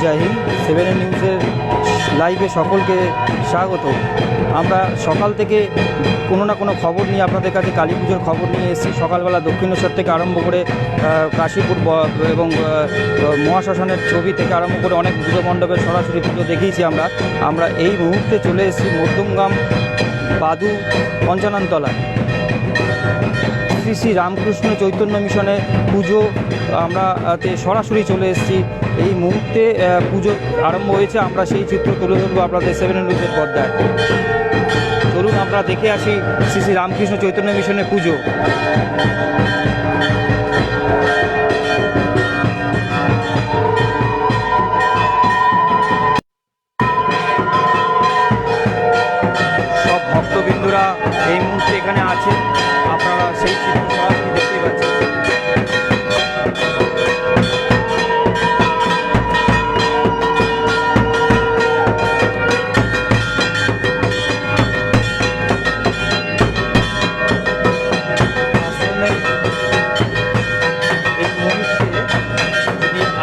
জয় হিন্দ। 7 নিউজের লাইভে সকলকে স্বাগত। আমরা সকাল থেকে কোনো না কোনো খবর নিয়ে আপনাদের কাছে কালী পুজোর খবর নিয়ে এসেছি। সকালবেলা দক্ষিণেশ্বর থেকে আরম্ভ করে কাশীপুর এবং মহাশ্মশানের ছবি থেকে আরম্ভ করে অনেক পুজো মণ্ডপের সরাসরি পুজো দেখিয়েছি। আমরা এই মুহূর্তে চলে এসেছি মধ্যমগ্রাম বাদু পঞ্চাননতলায় শ্রী শ্রী রামকৃষ্ণ চৈতন্য মিশনে পুজো। আমরা সরাসরি চলে এসেছি। এই মুহূর্তে পুজো আরম্ভ হয়েছে। আমরা সেই চিত্র তুলে ধরবো আপনাদের 7 নিউজের পর্দায়। চলুন আমরা দেখে আসি শ্রী শ্রী রামকৃষ্ণ চৈতন্য মিশনের পুজো। সব ভক্তবৃন্দরা এই মুহূর্তে এখানে আছে। আপনারা সেই চিত্র সরাসরি দেখতে পাচ্ছেন।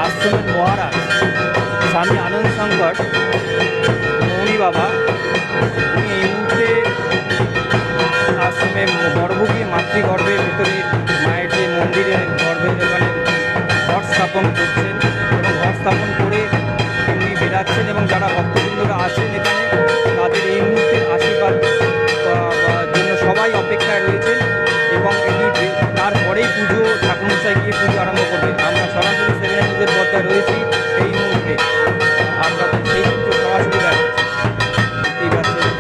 আশ্রমের মহারাজ স্বামী আনন্দ শঙ্কর মৌনি বাবা, উনি এই মুহূর্তে আশ্রমে গর্ভগৃহে মাতৃগর্ভের ভিতরে মায়ের যে মন্দিরের গর্ভের ওখানে ঘট স্থাপন করছেন এবং ঘট স্থাপন করে উনি বেরাচ্ছেন এবং যারা ভক্তবৃন্দরা আছেন এখানে তাদের এই মুহূর্তে আশীর্বাদ জন্য সবাই অপেক্ষায় রয়েছেন এবং এটি তারপরেই পুজো ঠাকুরমশাই গিয়ে পুজো আরম্ভ করবে। আমরা সরাসরি 7 নিউজের পর্দায় রয়েছি এই মুহূর্তে। আপনাদের সেই চিত্র সরাসরি দেখতেই পাচ্ছেন।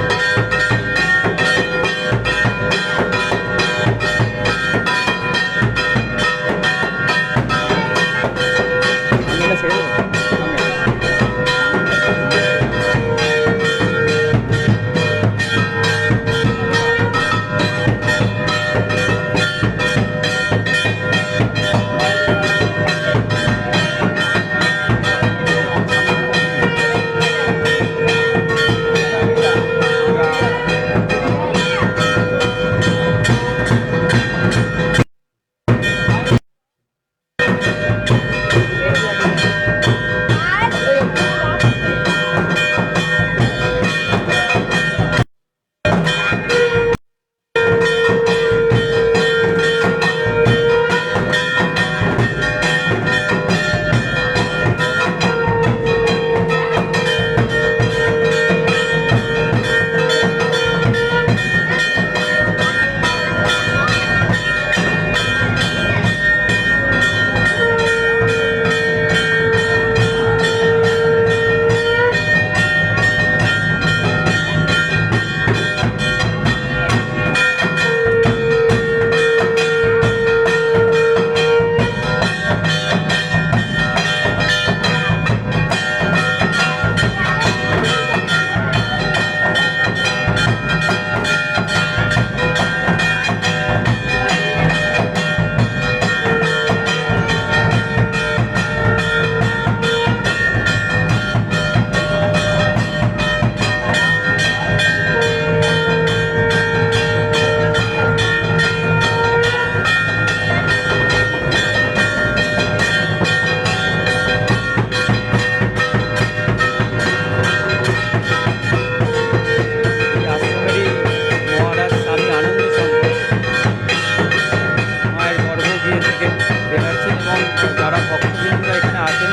যারা ভক্তবৃন্দরা এখানে আছেন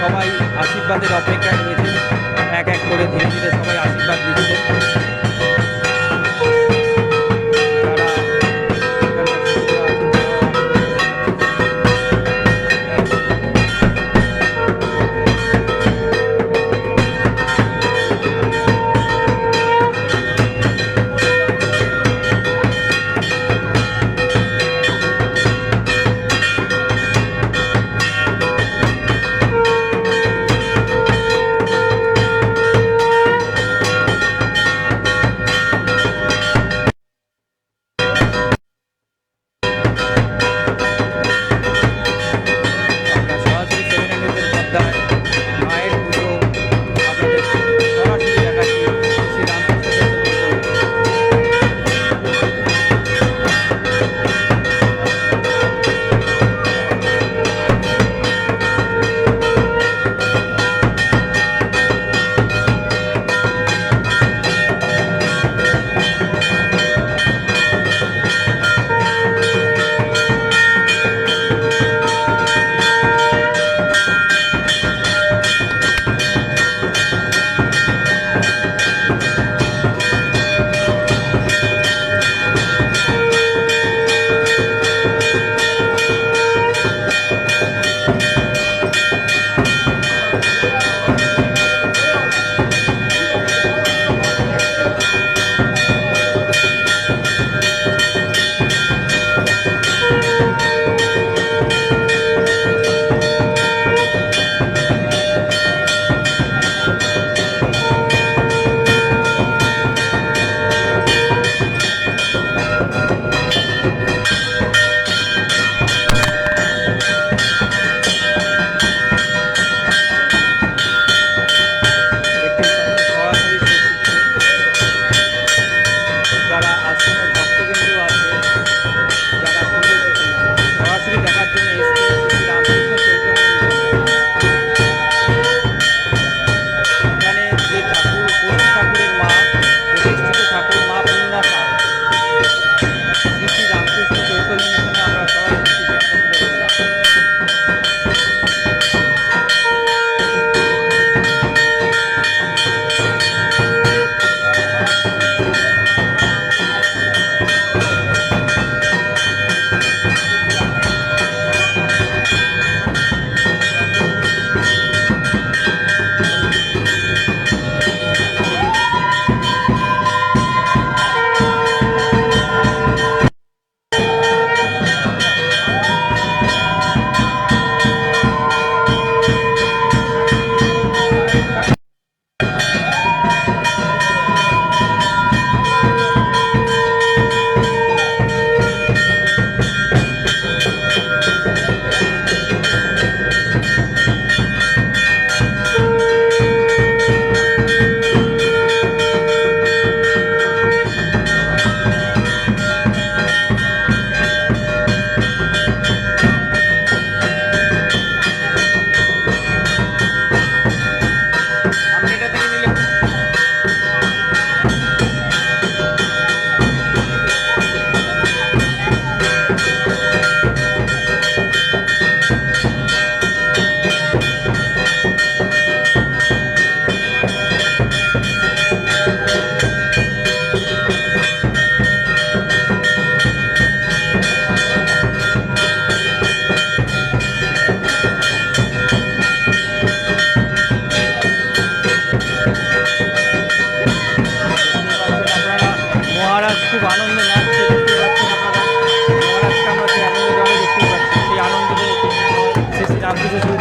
সবাই আশীর্বাদের অপেক্ষায় রয়েছেন। এক এক করে ধীরে ধীরে সবাই আশীর্বাদ দিচ্ছেন।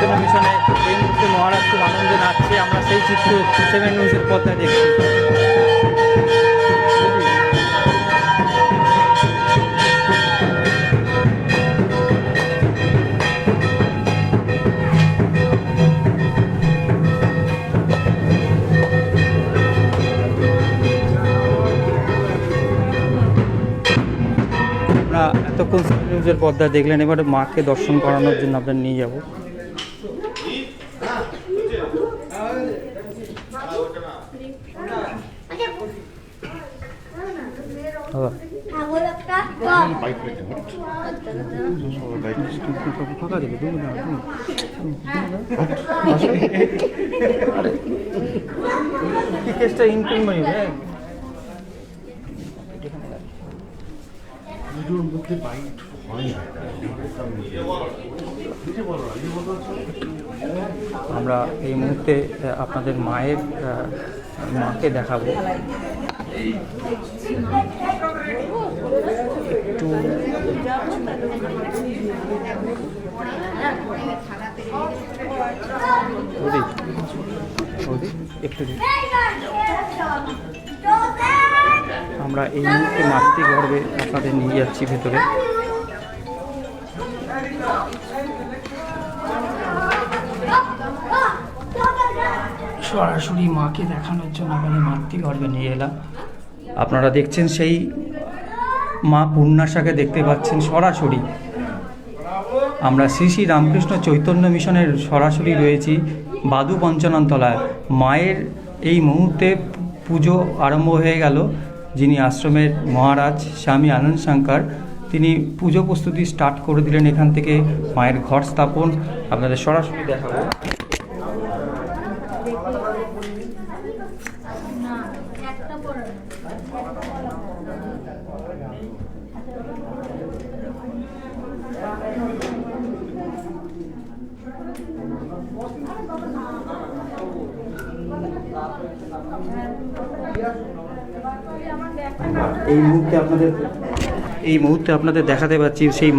চৈতন্য মিশনে এই মুহূর্তে মহারাজ খুব আনন্দে নাচছে, আমরা সেই চিত্র 7 নিউজের পর্দায় দেখছি। এতক্ষণ 7 নিউজের পর্দা দেখলেন, এবারে মাকে দর্শন করানোর জন্য আপনার নিয়ে যাব। আমরা এই মুহূর্তে আপনাদের মাকে দেখাবো। একটু একটু আমরা এই মুহূর্তে মাতৃগর্ভে আপনাদের নিয়ে যাচ্ছি ভেতরে। সরাসরি মাকে দেখানোর জন্য আমাদের মাতৃগর্ভে নিয়ে এলাম। আপনারা দেখছেন সেই মা পূর্ণাশাকে দেখতে পাচ্ছেন সরাসরি। আমরা শ্রী শ্রী রামকৃষ্ণ চৈতন্য মিশনের সরাসরি রয়েছি বাদু পঞ্চাননতলায়। মায়ের এই মুহূর্তে পুজো আরম্ভ হয়ে গেল। যিনি আশ্রমের মহারাজ স্বামী আনন্দ শঙ্কর, তিনি পুজো প্রস্তুতি স্টার্ট করে দিলেন। এখান থেকে মায়ের ঘর স্থাপন আপনাদের সরাসরি দেখাবো। এই মুহূর্তে আপনাদের দেখাতে পাচ্ছি সেই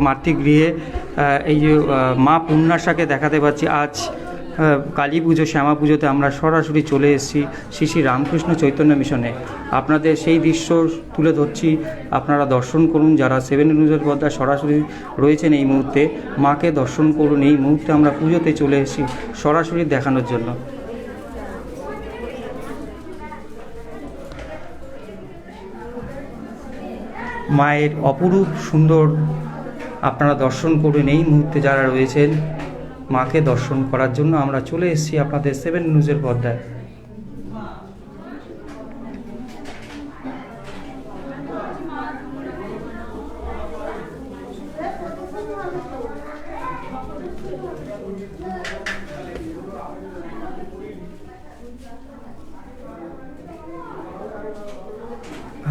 মাতৃগৃহে এই যে মা পূর্ণাশাকে দেখাতে পাচ্ছি। আজ কালী পুজো, শ্যামা পুজোতে আমরা সরাসরি চলে এসেছি শ্রী শ্রী রামকৃষ্ণ চৈতন্য মিশনে। আপনাদের সেই দৃশ্য তুলে ধরছি, আপনারা দর্শন করুন। যারা 7 নিউজের পর্দায় সরাসরি রয়েছেন এই মুহূর্তে, মাকে দর্শন করুন। এই মুহূর্তে আমরা পুজোতে চলে এসেছি সরাসরি দেখানোর জন্য। মায়ের অপরূপ সুন্দর আপনারা দর্শন করুন। এই মুহূর্তে যারা রয়েছেন মাকে দর্শন করার জন্য আমরা চলে এসেছি আপনাদের 7 নিউজের পর্দায়।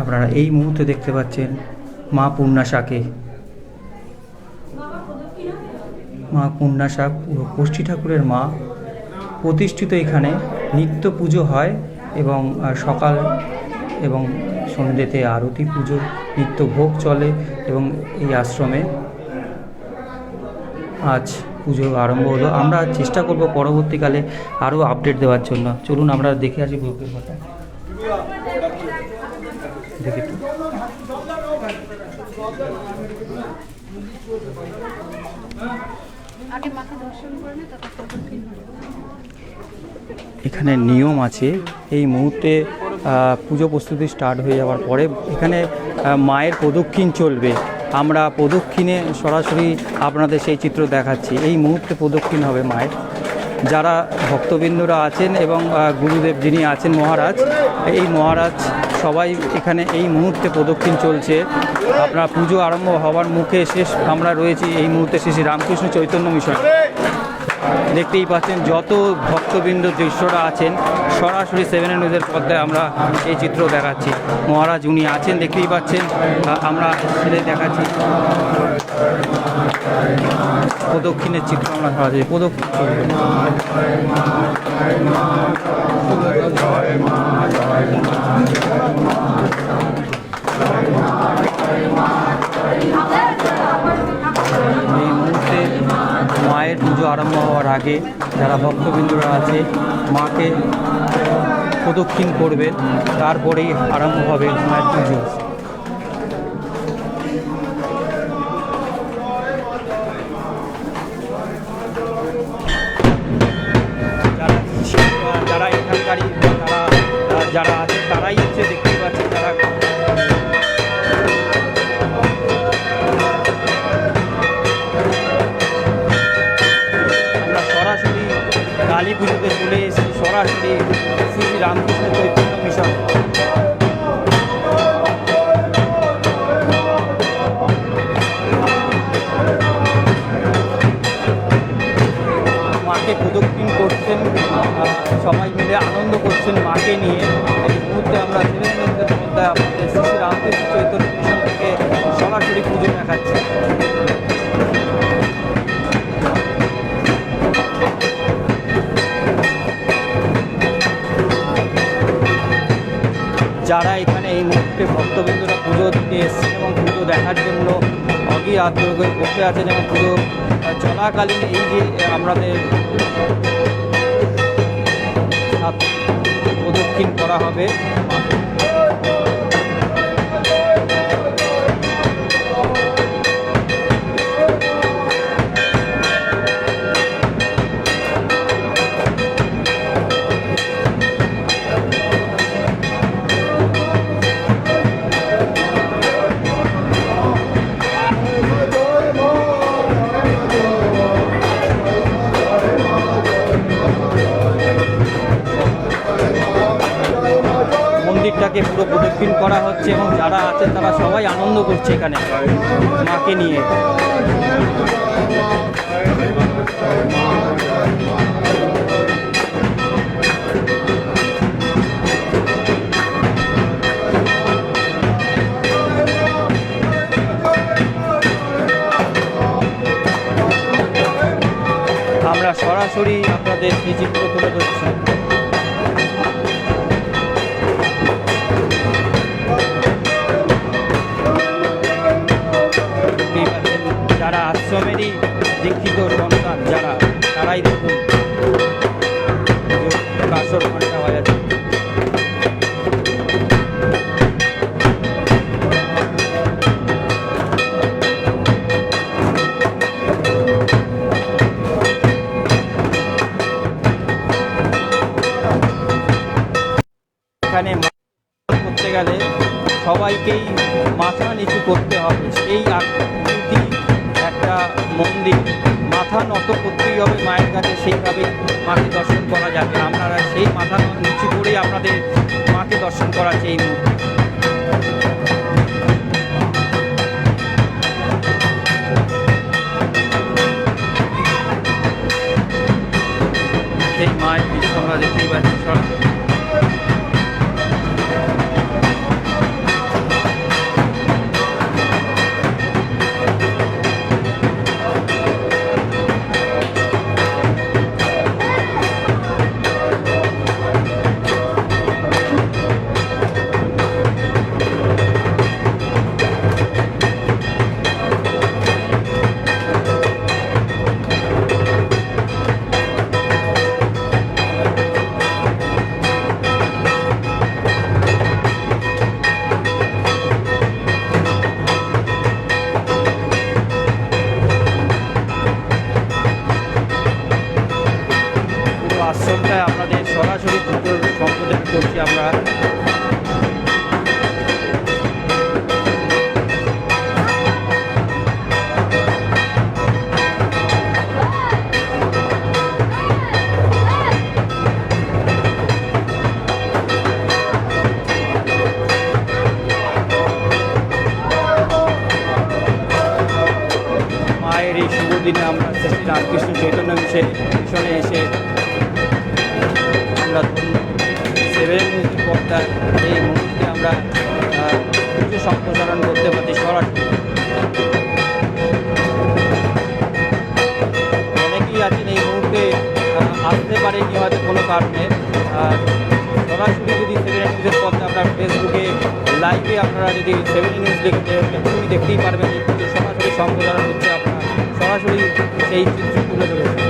আপনারা এই মুহূর্তে দেখতে পাচ্ছেন মা পূর্ণাশাকে। মা পূর্ণাশা ষষ্ঠী ঠাকুরের মা, প্রতিষ্ঠিত। এখানে নিত্য পুজো হয় এবং সকাল এবং সন্ধ্যেতে আরতি পুজো, নিত্য ভোগ চলে এবং এই আশ্রমে আজ পুজো আরম্ভ হলো। আমরা চেষ্টা করব পরবর্তীকালে আরও আপডেট দেওয়ার জন্য। চলুন আমরা দেখে আসি ভোগের কথা। দেখে এখানে নিয়ম আছে। এই মুহূর্তে পুজো প্রস্তুতি স্টার্ট হয়ে যাওয়ার পরে এখানে মায়ের প্রদক্ষিণ চলবে। আমরা প্রদক্ষিণে সরাসরি আপনাদের সেই চিত্র দেখাচ্ছি। এই মুহূর্তে প্রদক্ষিণ হবে মায়ের। যারা ভক্তবৃন্দরা আছেন এবং গুরুদেব যিনি আছেন মহারাজ, এই মহারাজ সবাই এখানে এই মুহূর্তে প্রদক্ষিণ চলছে। আপনার পুজো আরম্ভ হওয়ার মুখে শেষ আমরা রয়েছি এই মুহূর্তে শ্রী শ্রী রামকৃষ্ণ চৈতন্য মিশন। দেখতেই পাচ্ছেন যত ভক্তবৃন্দ দৃশ্যরা আছেন, সরাসরি 7 নিউজের পর্দায় আমরা এই চিত্র দেখাচ্ছি। মহারাজ উনি আছেন, দেখতেই পাচ্ছেন। আমরা ছেলে দেখাচ্ছি প্রদক্ষিণের চিত্র। আমরা সরাসরি প্রদক্ষিণ করবেন। এই মুহূর্তে মায়ের মায়ের পুজো আরম্ভ হওয়ার আগে যারা ভক্তবৃন্দরা আছে মাকে প্রদক্ষিণ করবেন, তারপরেই আরম্ভ হবে মায়ের পুজো। যারা এখানকারই যারা আছে তারাই হচ্ছে দেখতে পাচ্ছে, যারা আমরা সরাসরি কালী পুজোতে চলে এসেছি, সরাসরি শ্রী রামকৃষ্ণ চৈতন্য মিশন। মাকে প্রদক্ষিণ করছেন, সবাই মিলে আনন্দ করছেন মাকে নিয়ে। এই মুহূর্তে আমরা সিনেমাদের মধ্যে আমাদের শ্রী রামকৃষ্ণ চৈতন্য মিশন থেকে সরাসরি পুজো দেখাচ্ছি। যারা এখানে এই মুহূর্তে ভক্তবৃন্দরা পুজো দিতে এসছেন এবং পুজো দেখার জন্য অগি আগ্রহে বসে আছেন এবং পুজো চলাকালীন এই যে আমাদের প্রদক্ষিণ করা হবে, মন্দিরটাকে পুরো প্রদক্ষিণ করা হচ্ছে এবং যারা আছেন তারা সবাই আনন্দ করছে এখানে মাকে নিয়ে। আমরা সরাসরি আপনাদের সেই চিত্র তুলে ধরছি। যারা আশ্রমেরই দীক্ষিত সন্তান যারা, তারাই দেখুন কাসর ঘন্টা বাজাচ্ছে। এখানে করতে গেলে সবাইকেই মাথা নিচু করতে হবে, সেই আকৃতি একটা মন্দির, মাথা নত করতেই হবে মায়ের কাছে, সেইভাবেই মাকে দর্শন করা যাবে। আপনারা সেই মাথা নিচু করেই আপনাদের মাকে দর্শন করাচ্ছে এই মুহূর্তে। সেই মায়ের দৃশ্য আমরা দেখতেই পাচ্ছি সরাসরি। আশ্রমটায় আপনাদের সরাসরি পুজোর সম্প্রদান করছি আমরা। মায়ের এই শুভ দিনে আমরা শ্রী রামকৃষ্ণ চৈতন্য মিশনে এসে আমরা সেভেন পর্দার এই মুহূর্তে আমরা পুজো সম্প্রসারণ করতে পারছি সরাসরি। অনেকেই আছেন এই মুহূর্তে আসতে পারেনি হয়তো কোনো কারণে, সরাসরি যদি সেভেন নিউজের পর্দা আপনার ফেসবুকে লাইভে আপনারা যদি সেভেন নিউজ দেখতে দেখতেই পারবেন এই পুজো সরাসরি সম্প্রসারণ হচ্ছে। আপনার সরাসরি সরাসরি সেই চিত্র তুলে ধরেছে।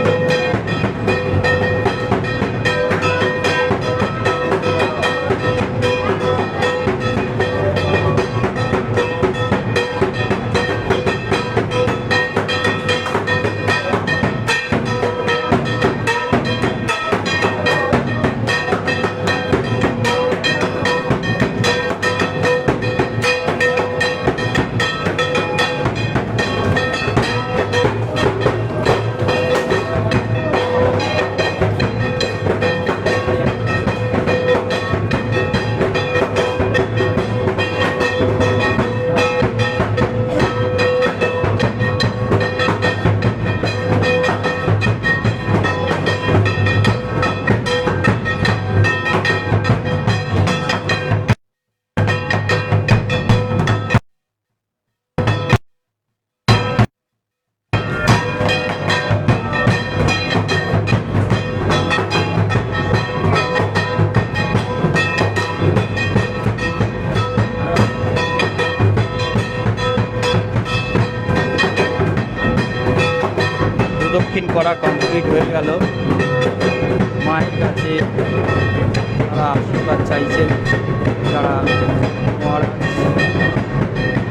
দক্ষিণ করা কমপ্লিট হয়ে গেল। মায়ের কাছে তারা আশীর্বাদ চাইছেন, যারা মহারাজ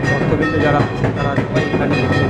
ভক্তবৃন্দ যারা আছেন তারা সবাই এখানে এসে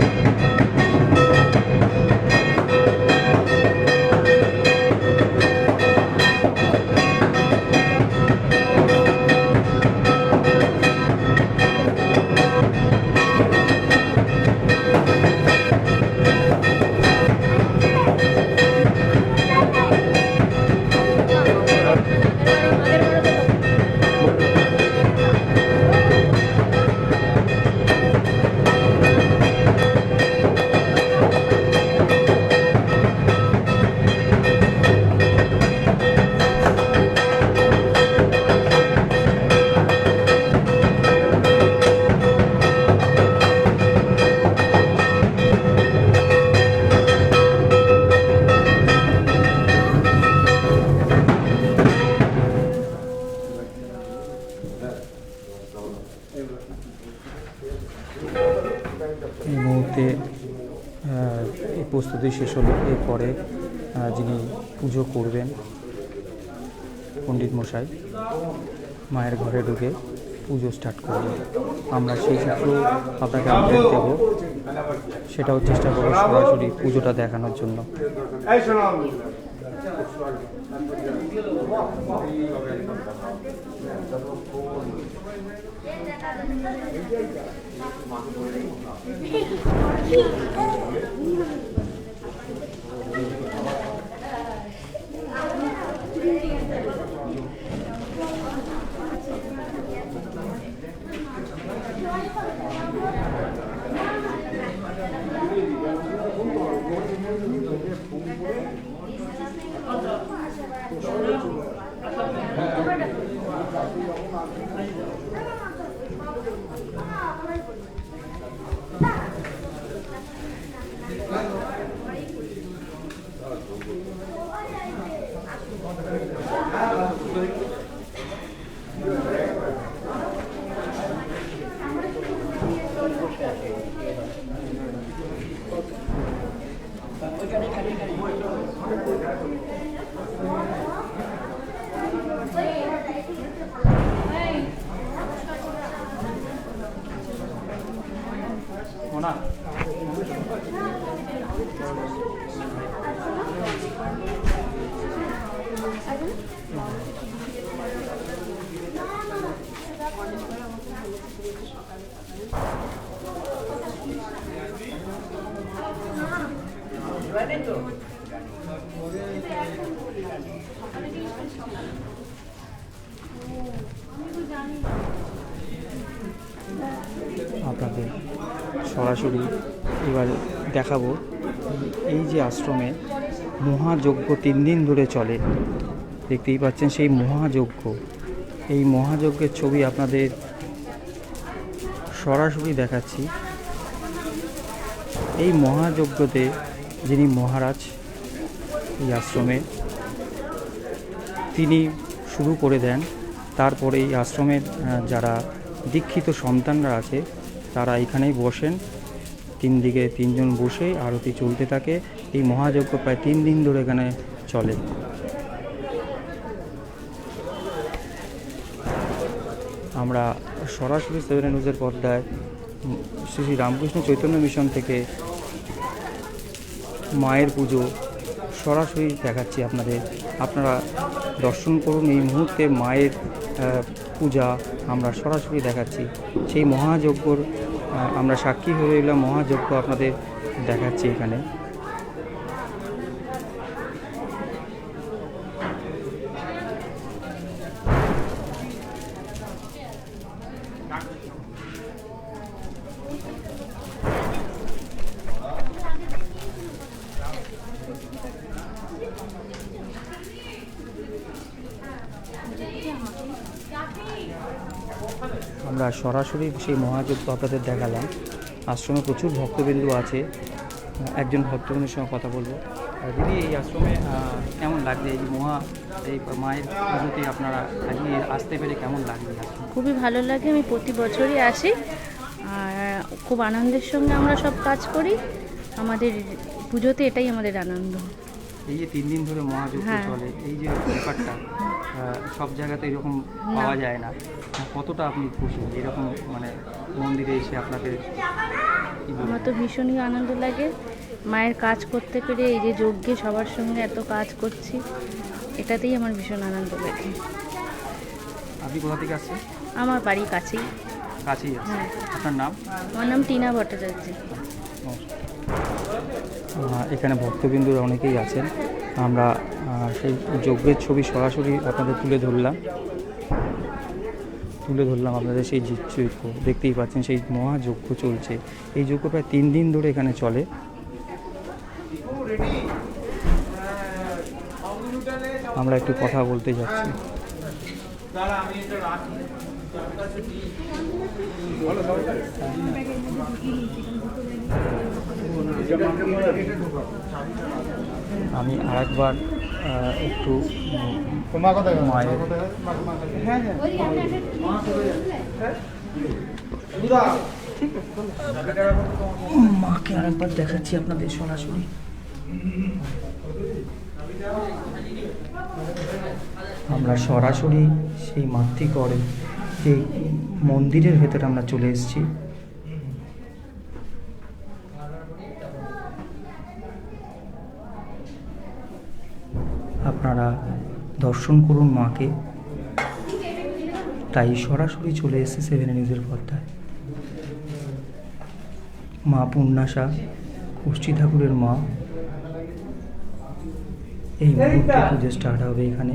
এই মুহূর্তে এই প্রস্তুতি শেষ হলো। এরপরে যিনি পুজো করবেন পণ্ডিত মশাই মায়ের ঘরে ঢুকে পুজো স্টার্ট করবেন। আমরা সেই সূত্র আপনাকে আপডেট দেব, সেটাও চেষ্টা করবো সরাসরি পুজোটা দেখানোর জন্য। আপনাদের সরাসরি এবার দেখাবো এই যে আশ্রমে মহাযজ্ঞ 3 দিন ধরে চলে, দেখতেই পাচ্ছেন সেই মহাযজ্ঞ। এই মহাযজ্ঞের ছবি আপনাদের সরাসরি দেখাচ্ছি। এই মহাযজ্ঞতে যিনি মহারাজ এই আশ্রমে, তিনি শুরু করে দেন। তারপরে এই আশ্রমের যারা দীক্ষিত সন্তানরা আছে তারা এখানেই বসেন, তিন দিকে তিনজন বসে আরতি চলতে থাকে। এই মহাযজ্ঞ প্রায় 3 দিন ধরে এখানে চলে। আমরা সরাসরি সেভেন নিউজের পর্দায় শ্রী শ্রী রামকৃষ্ণ চৈতন্য মিশন থেকে মায়ের পুজো সরাসরি দেখাচ্ছি আপনাদের। আপনারা দর্শন করুন। এই মুহূর্তে মায়ের পূজা আমরা সরাসরি দেখাচ্ছি। সেই মহাযজ্ঞর আমরা সাক্ষী হয়ে এলাম, মহাযজ্ঞ আপনাদের দেখাচ্ছি এখানে। আমরা সরাসরি সেই মহাযজ্ঞ আপনাদের দেখালাম। আশ্রমে প্রচুর ভক্তবিন্দু আছে। একজন ভক্তবিন্দুর সঙ্গে কথা বলবো। দিদি, এই আশ্রমে কেমন লাগছে? এই মায়ের পুজোতে আপনারা এগিয়ে আসতে পেরে কেমন লাগছে? খুবই ভালো লাগে। আমি প্রতি বছরই আসি আর খুব আনন্দের সঙ্গে আমরা সব কাজ করি। আমাদের পুজোতে এটাই আমাদের আনন্দ। এই যে 3 দিন ধরে মহাযজ্ঞ চলে, এই যে ব্যাপারটা সব জায়গাতে এরকম পাওয়া যায় না। কতটা আপনি খুশি এরকম মানে মন্দিরে এসে আপনাদের? আমার তো ভীষণই আনন্দ লাগে মায়ের কাজ করতে পেরে। এই যে যজ্ঞে সবার সঙ্গে এত কাজ করছি, এটাতেই আমার ভীষণ আনন্দ লাগে। আপনি কোথা থেকে আসছেন? আমার বাড়ি কাছেই। কাছেই আছে। আপনার নাম? আমার নাম টিনা ভট্টাচার্য। এখানে ভক্তবিন্দুরা অনেকেই আছেন। আমরা সেই যজ্ঞের ছবি সরাসরি আপনাদের তুলে ধরলাম আপনাদের। সেই যজ্ঞ দেখতেই পাচ্ছেন, সেই মহাযজ্ঞ চলছে। এই যজ্ঞ প্রায় 3 দিন ধরে এখানে চলে। আমরা একটু কথা বলতে যাচ্ছি। আমি আরেকবার একটু মায়ের মাকে আরেকবার দেখাচ্ছি আপনাদের সরাসরি। আমরা সরাসরি সেই মাতৃগড়ে এই মন্দিরের ভেতরে আমরা চলে এসেছি। আপনারা দর্শন করুন মাকে। তাই সরাসরি চলে এসেছে সেভেন নিউজের পর্দায়। মা পূর্ণাশা, কুষ্টি ঠাকুরের মা, এই মুহূর্তে পুজো স্টার্ট হবে এখানে।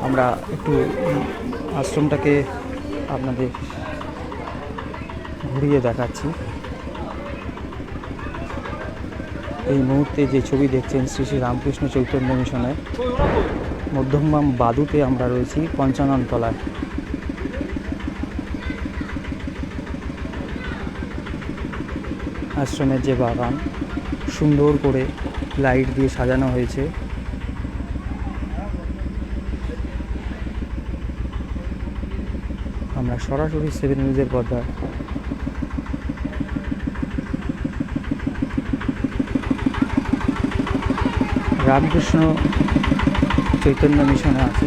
আমরা একটু আশ্রমটাকে আপনাদের ঘুরিয়ে দেখাচ্ছি। এই মুহূর্তে যে ছবি দেখছেন শ্রী শ্রী রামকৃষ্ণ চৈতন্য মিশনের মধ্যমগ্রাম বাদুতে আমরা রয়েছি, 55 তলায়। আশ্রমের যে বাগান সুন্দর করে লাইট দিয়ে সাজানো হয়েছে। আমরা সরাসরি সেভেন নিউজের পর্দায় রামকৃষ্ণ চৈতন্য মিশনে আছি।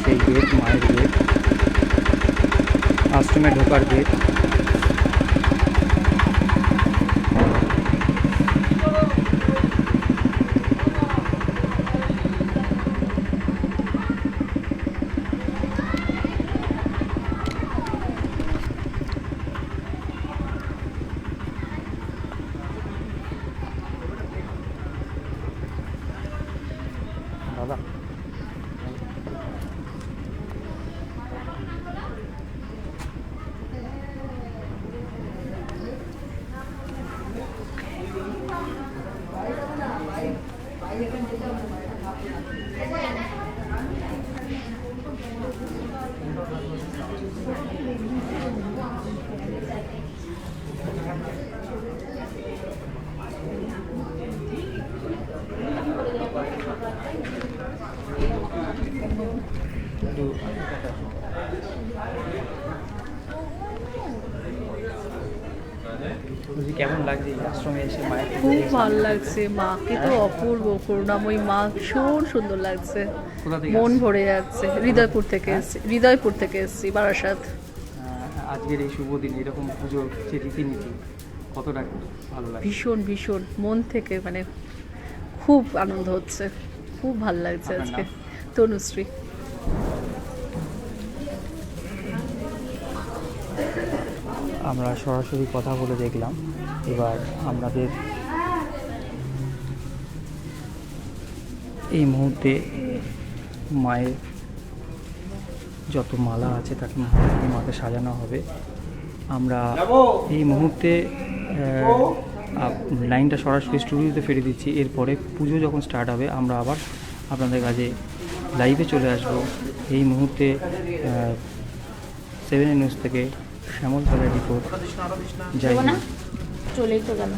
সেই গেট, মায়ের গেট, আশ্রমে ঢোকার গেট। দাদা বলছি কেমন লাগছে এই আশ্রমে এসে মায়ের খুব ভালো লাগছে, মাকে তো অপূর্ব করুণাময়ী মা, ভীষণ সুন্দর লাগছে, কোথা থেকে মন আসছেন? ভরে যাচ্ছে। হৃদয়পুর থেকে এসেছি, হৃদয়পুর থেকে এসেছি, বারাসাত। আজকের এই শুভ দিন এরকম পুজোর যে রীতিনীতি কতটা ভালো লাগে? ভীষণ ভীষণ মন থেকে, মানে খুব আনন্দ হচ্ছে, খুব ভালো লাগছে আপনার আজকে। নাম? তনুশ্রী। আমরা সরাসরি কথা বলে দেখলাম, এবার আপনাদের এই মুহূর্তে মায়ের যত মালা আছে তাকে মাকে সাজানো হবে। আমরা এই মুহূর্তে লাইনটা সরাসরি স্টুডিওতে ফিরে দিচ্ছি। এরপরে পুজো যখন স্টার্ট হবে আমরা আবার আপনাদের কাছে লাইভে চলে আসব। এই মুহূর্তে 7 নিউজ থেকে শ্যামল পালের রিপোর্ট। জয় হিন্দ। চলেই তো গেল।